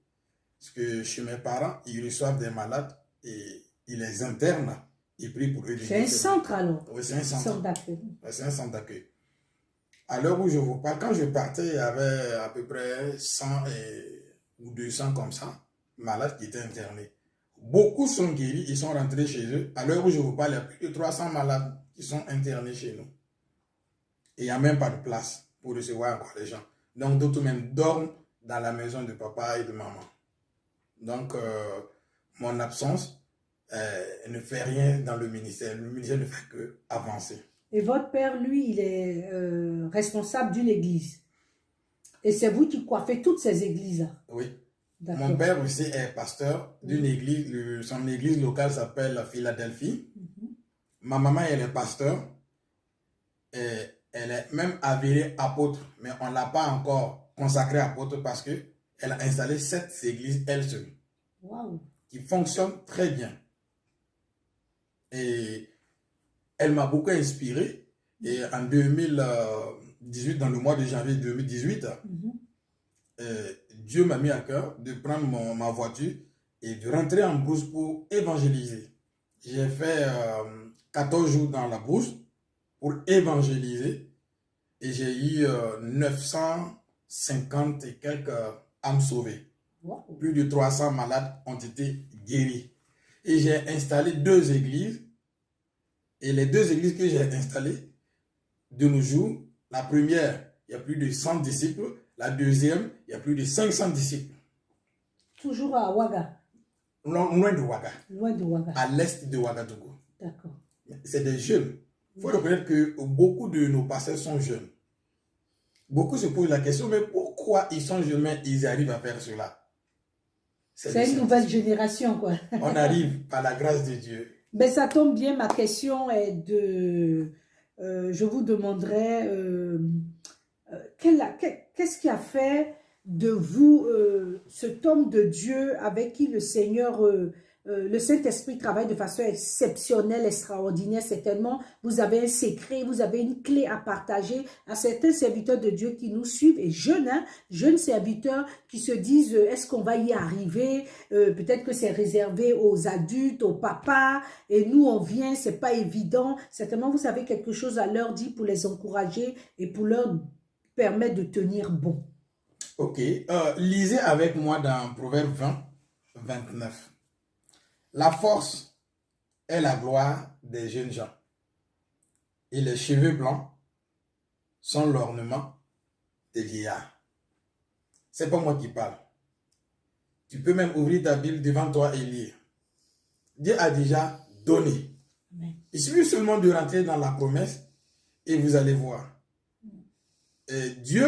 Speaker 2: parce que chez mes parents, ils reçoivent des malades et ils les internent. Ils prient pour eux.
Speaker 1: C'est un centre alors?
Speaker 2: Oui, c'est un centre
Speaker 1: d'accueil.
Speaker 2: C'est un centre d'accueil. À l'heure où je vous parle, quand je partais, il y avait à peu près 100 ou 200 comme ça, malades qui étaient internés. Beaucoup sont guéris, ils sont rentrés chez eux. À l'heure où je vous parle, il y a plus de 300 malades qui sont internés chez nous. Et il n'y a même pas de place pour recevoir encore les gens. Donc, d'autres même dorment dans la maison de papa et de maman. Donc, mon absence ne fait rien dans le ministère. Le ministère ne fait que avancer.
Speaker 1: Et votre père, lui, il est responsable d'une église. Et c'est vous qui coiffez toutes ces églises-là?
Speaker 2: Oui. Mon père aussi est pasteur d'une église. Son église locale s'appelle Philadelphie. Ma maman, elle est pasteur. Et elle est même avérée apôtre. Mais on ne l'a pas encore consacrée apôtre parce qu'elle a installé 7 églises elle seule.
Speaker 1: Wow.
Speaker 2: Qui fonctionnent très bien. Et elle m'a beaucoup inspiré. Et en 2018, dans le mois de janvier 2018, Dieu m'a mis à cœur de prendre ma voiture et de rentrer en brousse pour évangéliser. J'ai fait 14 jours dans la brousse pour évangéliser et j'ai eu 950 et quelques âmes sauvées. Wow. Plus de 300 malades ont été guéris. Et j'ai installé 2 églises. Et les 2 églises que j'ai installées, de nos jours, la première, il y a plus de 100 disciples. La deuxième, il y a plus de 500 disciples.
Speaker 1: Toujours à Ouaga?
Speaker 2: Loin de Ouaga.
Speaker 1: Loin de Ouaga.
Speaker 2: À l'est de Ouagadougou.
Speaker 1: D'accord.
Speaker 2: C'est des jeunes. Il faut reconnaître que beaucoup de nos pasteurs sont jeunes. Beaucoup se posent la question, mais pourquoi ils sont jeunes, mais ils arrivent à faire cela?
Speaker 1: C'est une nouvelle génération, quoi.
Speaker 2: On arrive par la grâce de Dieu.
Speaker 1: Ben, ça tombe bien, ma question est de... je vous demanderai... qu'est-ce qui a fait de vous cet homme de Dieu avec qui le Seigneur, le Saint-Esprit travaille de façon exceptionnelle, extraordinaire, certainement. Vous avez un secret, vous avez une clé à partager à certains serviteurs de Dieu qui nous suivent, et jeunes serviteurs qui se disent, est-ce qu'on va y arriver? Peut-être que c'est réservé aux adultes, aux papas, et nous on vient, c'est pas évident. Certainement vous avez quelque chose à leur dire pour les encourager et pour leur permettre de tenir bon.
Speaker 2: Ok, lisez avec moi dans Proverbe 20, 29. La force est la gloire des jeunes gens, et les cheveux blancs sont l'ornement des vieillards. C'est pas moi qui parle. Tu peux même ouvrir ta Bible devant toi et lire. Dieu a déjà donné.
Speaker 1: Amen.
Speaker 2: Il suffit seulement de rentrer dans la promesse et vous allez voir. Dieu,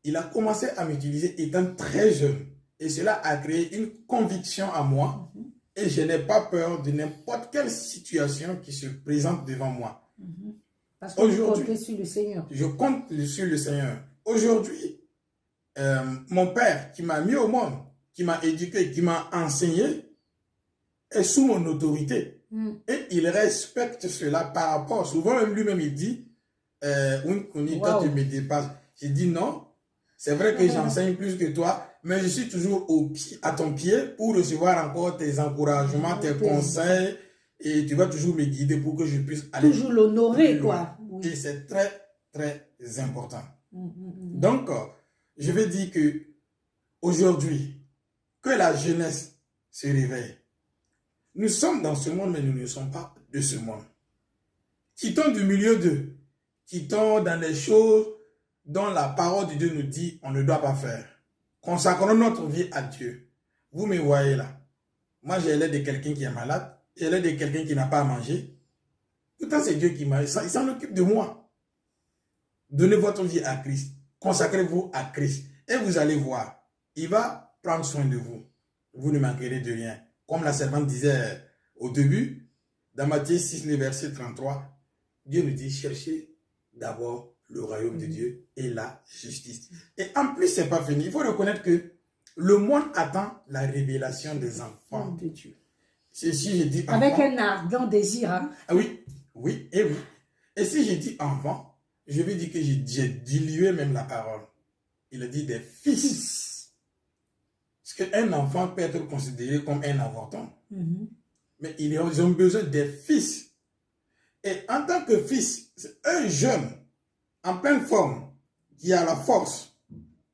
Speaker 2: il a commencé à m'utiliser étant très jeune. Et cela a créé une conviction à moi. Et je n'ai pas peur de n'importe quelle situation qui se présente devant moi.
Speaker 1: Parce que vous comptez sur le Seigneur.
Speaker 2: Je compte sur le Seigneur. Aujourd'hui, mon père qui m'a mis au monde, qui m'a éduqué, qui m'a enseigné, est sous mon autorité. Et il respecte cela par rapport. Souvent, lui-même, il dit, toi, tu me dépasses. J'ai dit non. C'est vrai que j'enseigne plus que toi, mais je suis toujours à ton pied pour recevoir encore tes encouragements, tes conseils, et tu vas toujours me guider pour que je puisse aller.
Speaker 1: Toujours l'honorer, quoi.
Speaker 2: Oui. Et c'est très, très important. Donc, je vais dire que aujourd'hui, que la jeunesse se réveille. Nous sommes dans ce monde, mais nous ne sommes pas de ce monde. Quittons du milieu d'eux. Quittons dans les choses dont la parole de Dieu nous dit on ne doit pas faire. Consacrons notre vie à Dieu. Vous me voyez là. Moi, j'ai l'air de quelqu'un qui est malade. J'ai l'air de quelqu'un qui n'a pas à manger. Pourtant, c'est Dieu qui m'a... Il s'en occupe de moi. Donnez votre vie à Christ. Consacrez-vous à Christ. Et vous allez voir. Il va prendre soin de vous. Vous ne manquerez de rien. Comme la servante disait au début, dans Matthieu 6, le verset 33, Dieu nous dit, cherchez d'abord le royaume de Dieu et la justice. Et en plus, ce n'est pas fini. Il faut reconnaître que le monde attend la révélation des enfants
Speaker 1: de Dieu.
Speaker 2: Si je dis enfant,
Speaker 1: avec un ardent désir. Hein?
Speaker 2: Ah oui, oui, et oui. Et si je dis enfant, je vais dire que j'ai dilué même la parole. Il a dit des fils. Parce qu'un enfant peut être considéré comme un avorton. Mais ils ont besoin des fils. Et en tant que fils, c'est un jeune en pleine forme, qui a la force,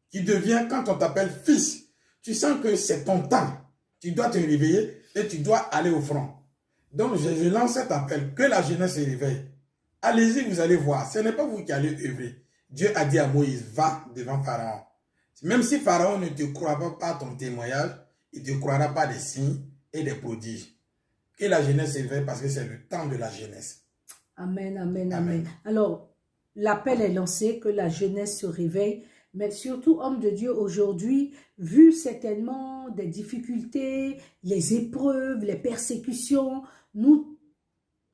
Speaker 2: qui devient, quand on t'appelle fils, tu sens que c'est ton temps. Tu dois te réveiller et tu dois aller au front. Donc, je lance cet appel, que la jeunesse se réveille. Allez-y, vous allez voir. Ce n'est pas vous qui allez œuvrer. Dieu a dit à Moïse, va devant Pharaon. Même si Pharaon ne te croira pas ton témoignage, il ne te croira pas des signes et des prodiges. Que la jeunesse se réveille parce que c'est le temps de la jeunesse.
Speaker 1: Amen, amen, amen. Alors, l'appel est lancé, que la jeunesse se réveille, mais surtout, homme de Dieu, aujourd'hui, vu certainement des difficultés, les épreuves, les persécutions, nous,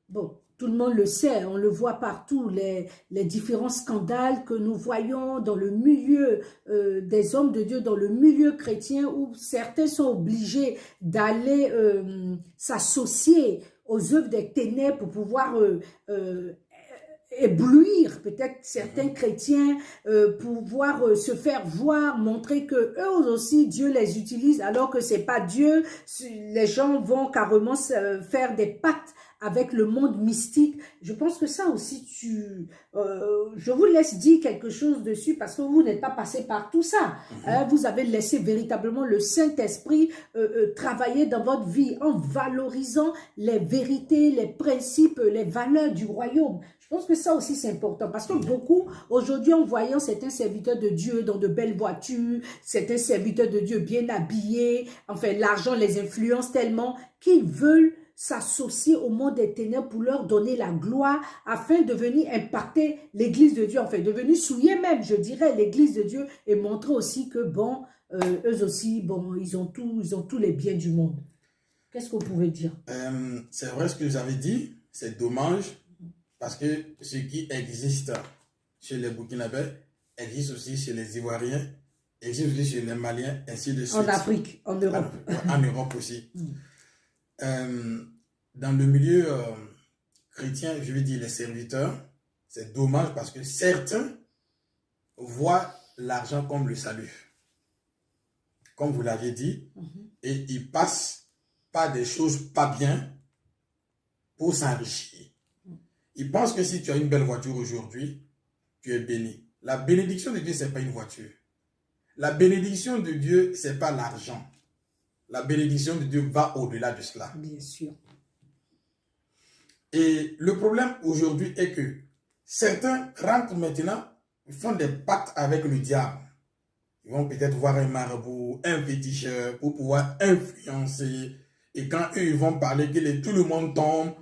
Speaker 1: bon, tout le monde le sait, on le voit partout, les différents scandales que nous voyons dans le milieu des hommes de Dieu, dans le milieu chrétien, où certains sont obligés d'aller s'associer aux œuvres des ténèbres pour pouvoir éblouir peut-être certains chrétiens, pouvoir se faire voir, montrer que eux aussi Dieu les utilise alors que c'est pas Dieu. Les gens vont carrément faire des pactes avec le monde mystique. Je pense que ça aussi, je vous laisse dire quelque chose dessus parce que vous n'êtes pas passé par tout ça. Vous avez laissé véritablement le Saint-Esprit travailler dans votre vie en valorisant les vérités, les principes, les valeurs du royaume. Je pense que ça aussi c'est important parce que beaucoup, aujourd'hui en voyant certains serviteurs de Dieu dans de belles voitures, certains serviteurs de Dieu bien habillés, enfin l'argent les influence tellement qu'ils veulent s'associer au monde des ténèbres pour leur donner la gloire afin de venir impacter l'église de Dieu, enfin de venir souiller même, je dirais, l'église de Dieu et montrer aussi que bon, eux aussi, bon, ils ont tous les biens du monde. Qu'est-ce que vous pouvez dire?
Speaker 2: C'est vrai ce que vous avez dit, c'est dommage. Parce que ce qui existe chez les Burkinabés existe aussi chez les Ivoiriens, existe aussi chez les Maliens, ainsi de suite.
Speaker 1: En Afrique, en Europe.
Speaker 2: En Europe aussi. Dans le milieu chrétien, je vais dire les serviteurs, c'est dommage parce que certains voient l'argent comme le salut. Comme vous l'avez dit, et ils passent par des choses pas bien pour s'enrichir. Ils pensent que si tu as une belle voiture aujourd'hui, tu es béni. La bénédiction de Dieu, ce n'est pas une voiture. La bénédiction de Dieu, ce n'est pas l'argent. La bénédiction de Dieu va au-delà de cela.
Speaker 1: Bien sûr.
Speaker 2: Et le problème aujourd'hui est que certains rentrent maintenant, ils font des pactes avec le diable. Ils vont peut-être voir un marabout, un féticheur pour pouvoir influencer Et quand eux, ils vont parler, tout le monde tombe,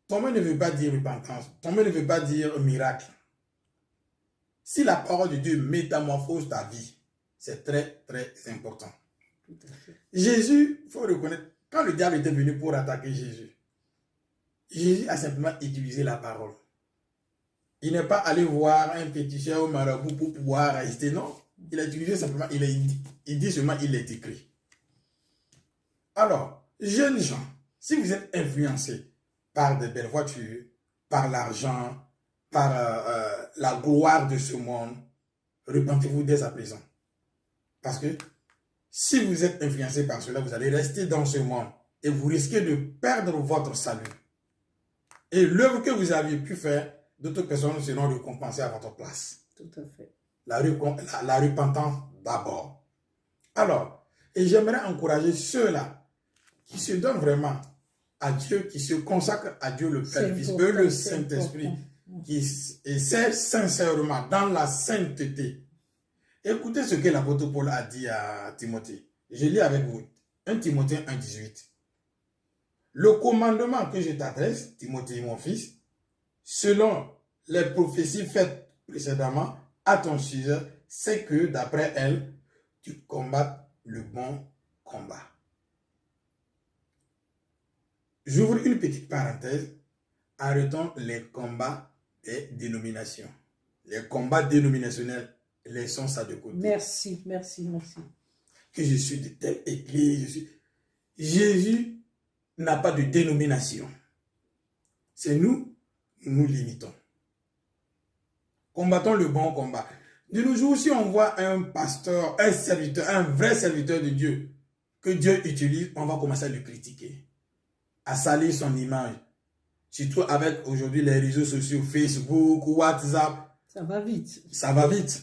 Speaker 2: tomber ne veut pas dire repentance. Tomber ne veut pas dire miracle. Si la parole de Dieu métamorphose ta vie, c'est très, très important. Jésus, il faut reconnaître, quand le diable était venu pour attaquer Jésus, Jésus a simplement utilisé la parole. Il n'est pas allé voir un féticheur ou marabout pour pouvoir résister, non. Il a utilisé simplement, il dit seulement, il est écrit. Alors, jeunes gens, si vous êtes influencés par de belles voitures, par l'argent, par la gloire de ce monde, repentez-vous dès à présent. Parce que si vous êtes influencé par cela, vous allez rester dans ce monde et vous risquez de perdre votre salut. Et l'œuvre que vous aviez pu faire, d'autres personnes seront récompensées à votre place.
Speaker 1: Tout à fait.
Speaker 2: La repentance d'abord. Alors, et j'aimerais encourager ceux-là qui se donnent vraiment à Dieu, qui se consacrent à Dieu le Père, Fils, le Saint-Esprit, qui essaient sincèrement dans la sainteté. Écoutez ce que l'apôtre Paul a dit à Timothée. Je lis avec vous. 1 Timothée 1,18. Le commandement que je t'adresse, Timothée mon fils, selon les prophéties faites précédemment à ton sujet, c'est que d'après elles, tu combattes le bon combat. J'ouvre une petite parenthèse. Arrêtons les combats des dénominations. Les combats dénominationnels, laissons ça de côté.
Speaker 1: Merci, merci, merci.
Speaker 2: Que je suis de telle église. Jésus n'a pas de dénomination. C'est nous limitons. Combattons le bon combat. De nos jours, si on voit un pasteur, un serviteur, un vrai serviteur de Dieu, que Dieu utilise, on va commencer à le critiquer, à salir son image. Surtout avec aujourd'hui les réseaux sociaux, Facebook, WhatsApp.
Speaker 1: Ça va vite.
Speaker 2: Ça va vite.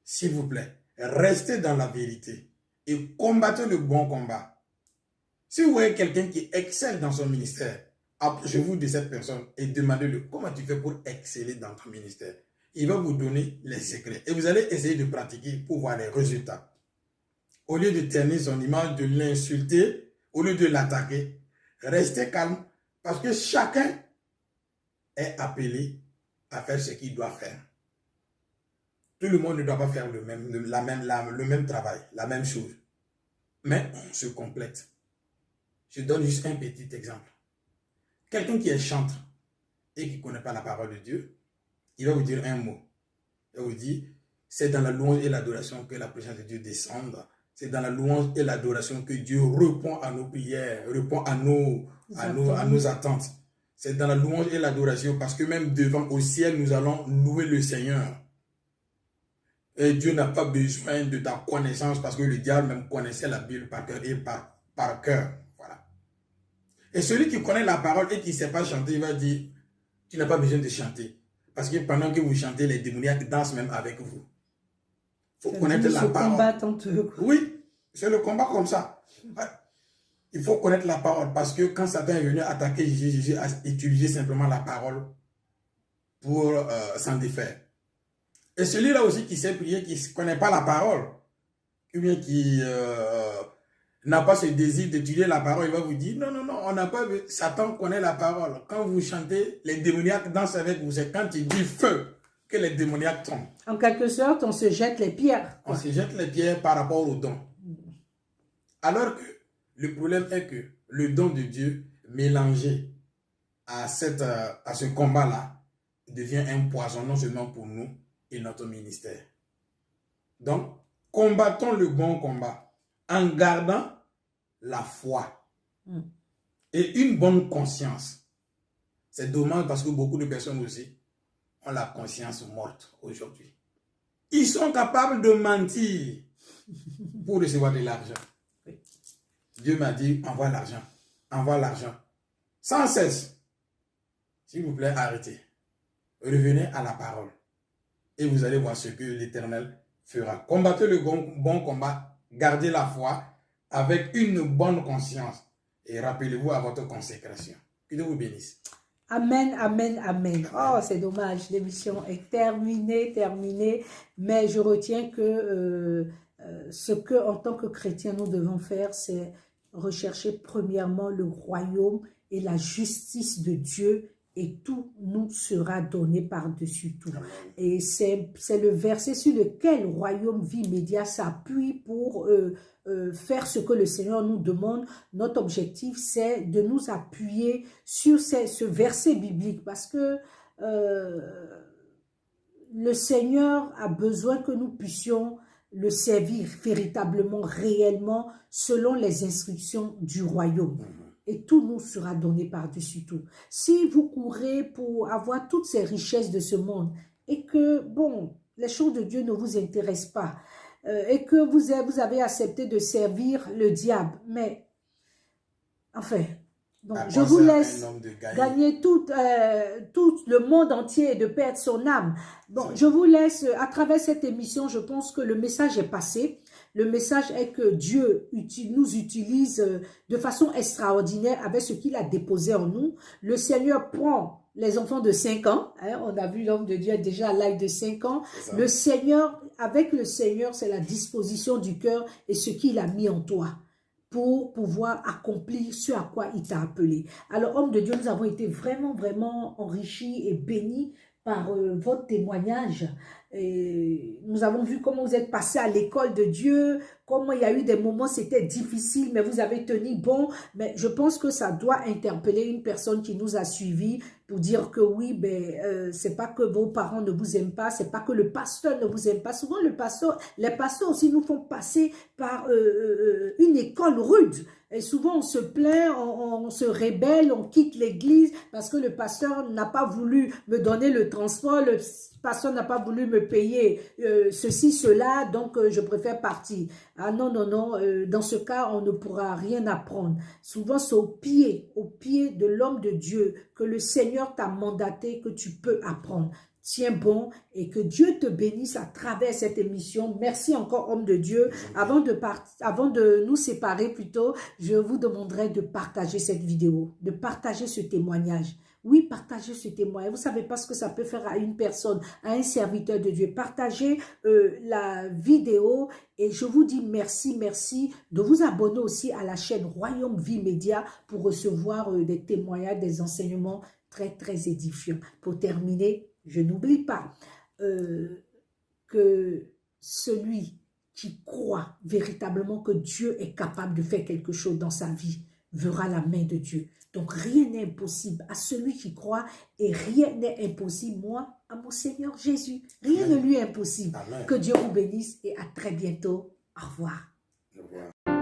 Speaker 2: S'il vous plaît, restez dans la vérité et combattez le bon combat. Si vous voyez quelqu'un qui excelle dans son ministère, approchez-vous de cette personne et demandez-le comment tu fais pour exceller dans ton ministère. Il va vous donner les secrets et vous allez essayer de pratiquer pour voir les résultats. Au lieu de ternir son image, de l'insulter, au lieu de l'attaquer, restez calme parce que chacun est appelé à faire ce qu'il doit faire. Tout le monde ne doit pas faire le même travail, la même chose. Mais on se complète. Je donne juste un petit exemple. Quelqu'un qui est chantre et qui ne connaît pas la parole de Dieu, il va vous dire un mot. Il va vous dire, c'est dans la louange et l'adoration que la présence de Dieu descende. C'est dans la louange et l'adoration que Dieu répond à nos prières, répond à nos attentes. C'est dans la louange et l'adoration parce que même devant au ciel, nous allons louer le Seigneur. Et Dieu n'a pas besoin de ta connaissance parce que le diable même connaissait la Bible par cœur et par cœur. Voilà. Et celui qui connaît la parole et qui ne sait pas chanter, il va dire, tu n'as pas besoin de chanter. Parce que pendant que vous chantez, les démoniaques dansent même avec vous. Il faut connaître la parole. Oui, c'est le combat comme ça. Il faut connaître la parole parce que quand Satan est venu attaquer Jésus a utilisé simplement la parole pour s'en défaire. Et celui-là aussi qui sait prier, qui ne connaît pas la parole, ou bien qui n'a pas ce désir d'étudier la parole, il va vous dire, non, on n'a pas vu. Satan connaît la parole. Quand vous chantez, les démoniaques dansent avec vous. C'est quand il dit feu que les démoniaques tombent.
Speaker 1: En quelque sorte, on se jette les pierres.
Speaker 2: On se jette les pierres par rapport au don. Alors que le problème est que le don de Dieu mélangé à ce combat-là devient un poison non seulement pour nous et notre ministère. Donc, combattons le bon combat en gardant la foi et une bonne conscience. C'est dommage parce que beaucoup de personnes aussi ont la conscience morte aujourd'hui. Ils sont capables de mentir pour recevoir de l'argent. Dieu m'a dit, envoie l'argent. Sans cesse. S'il vous plaît, arrêtez. Revenez à la parole. Et vous allez voir ce que l'Éternel fera. Combattez le bon combat. Gardez la foi avec une bonne conscience. Et rappelez-vous à votre consécration. Que Dieu vous bénisse.
Speaker 1: Amen, amen, amen. Oh, c'est dommage, l'émission est terminée. Mais je retiens que ce que, en tant que chrétien, nous devons faire, c'est recherchez premièrement le royaume et la justice de Dieu et tout nous sera donné par-dessus tout. Et c'est le verset sur lequel Royaume Vie Média s'appuie pour faire ce que le Seigneur nous demande. Notre objectif, c'est de nous appuyer sur ce verset biblique parce que le Seigneur a besoin que nous puissions le servir véritablement, réellement, selon les instructions du royaume. Et tout nous sera donné par-dessus tout. Si vous courez pour avoir toutes ces richesses de ce monde et que, bon, les choses de Dieu ne vous intéressent pas et que vous avez accepté de servir le diable, mais, enfin, donc, je vous laisse gagner tout le monde entier et de perdre son âme. Bon, je vous laisse, à travers cette émission, je pense que le message est passé. Le message est que Dieu nous utilise de façon extraordinaire avec ce qu'il a déposé en nous. Le Seigneur prend les enfants de 5 ans. Hein, on a vu l'homme de Dieu déjà à l'âge de 5 ans. Le Seigneur, avec le Seigneur, c'est la disposition du cœur et ce qu'il a mis en toi pour pouvoir accomplir ce à quoi il t'a appelé. Alors, homme de Dieu, nous avons été vraiment, vraiment enrichis et bénis par votre témoignage. Et nous avons vu comment vous êtes passé à l'école de Dieu, comment il y a eu des moments, c'était difficile, mais vous avez tenu bon. Mais je pense que ça doit interpeller une personne qui nous a suivis pour dire que oui, ben, c'est pas que vos parents ne vous aiment pas, c'est pas que le pasteur ne vous aime pas. Souvent, les pasteurs aussi nous font passer par une école rude. Et souvent, on se plaint, on se rébelle, on quitte l'église parce que le pasteur n'a pas voulu me donner le transport, le pasteur n'a pas voulu me payer ceci, cela, donc je préfère partir. Ah non, non, non, dans ce cas, on ne pourra rien apprendre. Souvent, c'est au pied de l'homme de Dieu que le Seigneur t'a mandaté que tu peux apprendre. Tiens bon et que Dieu te bénisse à travers cette émission. Merci encore, homme de Dieu. Avant de nous séparer plutôt, je vous demanderai de partager cette vidéo, de partager ce témoignage. Oui, partagez ce témoignage. Vous ne savez pas ce que ça peut faire à une personne, à un serviteur de Dieu. Partagez la vidéo et je vous dis merci, merci de vous abonner aussi à la chaîne Royaume Vie Média pour recevoir des témoignages, des enseignements très, très édifiants. Pour terminer, je n'oublie pas que celui qui croit véritablement que Dieu est capable de faire quelque chose dans sa vie verra la main de Dieu. Donc, rien n'est impossible à celui qui croit et rien n'est impossible, moi, à mon Seigneur Jésus. Rien ne lui est impossible.
Speaker 2: Amen.
Speaker 1: Que Dieu vous bénisse et à très bientôt. Au revoir.
Speaker 2: Au revoir.